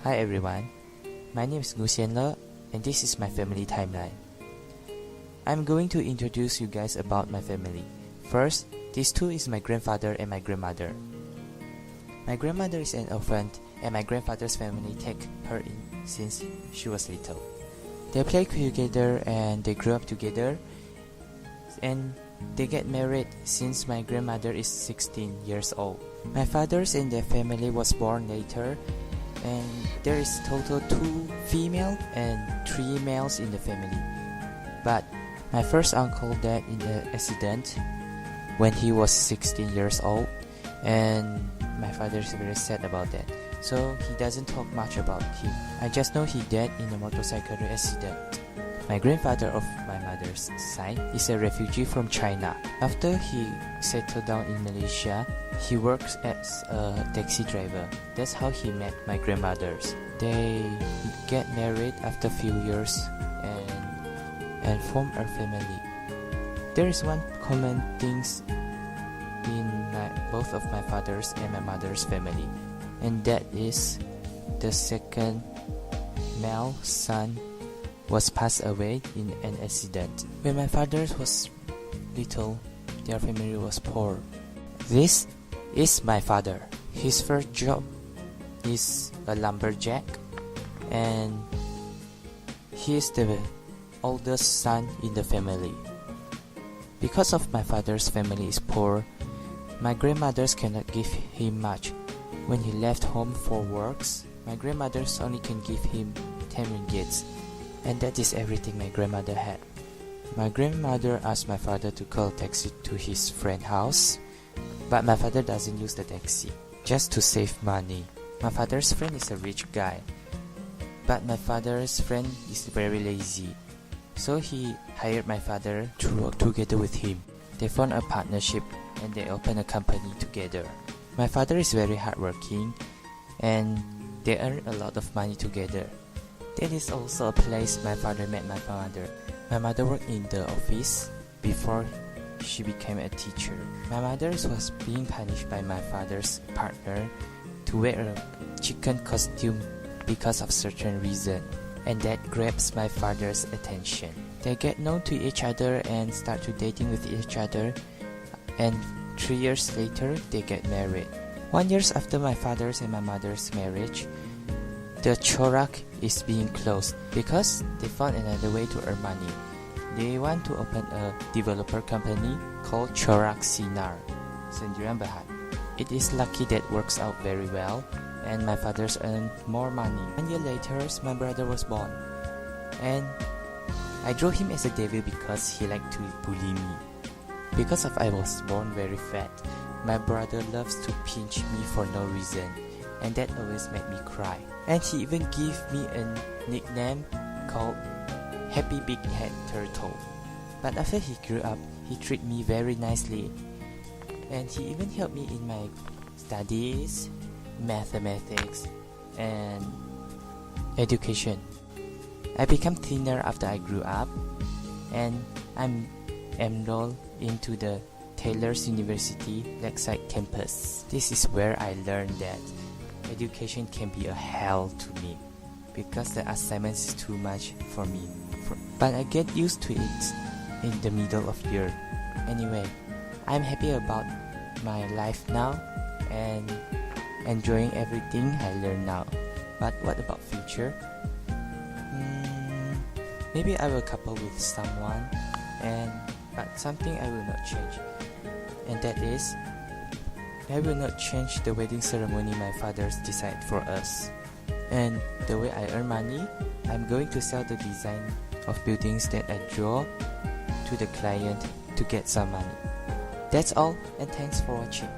Hi everyone, my name is Ngu Xianle and this is my family timeline. I'm going to introduce you guys about my family. First, these two is my grandfather and my grandmother. My grandmother is an orphan and my grandfather's family take her in since she was little. They play together and they grew up together and they get married since my grandmother is 16 years old. My father's and their family was born later and there is total 2 female and 3 males in the family. But my first uncle died in an accident when he was 16 years old and my father is very sad about that. So he doesn't talk much about him. I just know he died in a motorcycle accident. My grandfather of my mother's side is a refugee from China. After he settled down in Malaysia, he works as a taxi driver. That's how he met my grandmothers. They get married after a few years and form a family. There is one common things in both of my father's and my mother's family, and that is the second male son was passed away in an accident. When my father was little, their family was poor. This is my father. His first job is a lumberjack and he is the oldest son in the family. Because of my father's family is poor, my grandmothers cannot give him much. When he left home for works, my grandmothers only can give him 10 ringgits. And that is everything my grandmother had. My grandmother asked my father to call a taxi to his friend's house, but my father doesn't use the taxi, just to save money. My father's friend is a rich guy, but my father's friend is very lazy. So he hired my father to work together with him. They formed a partnership and they opened a company together. My father is very hardworking and they earn a lot of money together. That is also a place my father met my mother. My mother worked in the office before she became a teacher. My mother was being punished by my father's partner to wear a chicken costume because of certain reason, and that grabs my father's attention. They get known to each other and start to dating with each other, and 3 years later they get married. 1 year after my father's and my mother's marriage, the Chorak is being closed because they found another way to earn money. They want to open a developer company called Chorak Sinar, Sendirian Berhad. It is lucky that works out very well and my father's earned more money. 1 year later, my brother was born and I drew him as a devil because he liked to bully me. Because of I was born very fat, my brother loves to pinch me for no reason, and that always made me cry. And he even gave me a nickname called Happy Big Head Turtle. But after he grew up, he treated me very nicely. And he even helped me in my studies, mathematics, and education. I became thinner after I grew up, and I'm enrolled into the Taylor's University Lakeside campus. This is where I learned that education can be a hell to me because the assignments is too much for me. But I get used to it in the middle of year. Anyway, I'm happy about my life now and enjoying everything I learn now. But what about future? Maybe I will couple with someone, but something I will not change, and that is I will not change the wedding ceremony my father's decided for us. And the way I earn money, I'm going to sell the design of buildings that I draw to the client to get some money. That's all, and thanks for watching.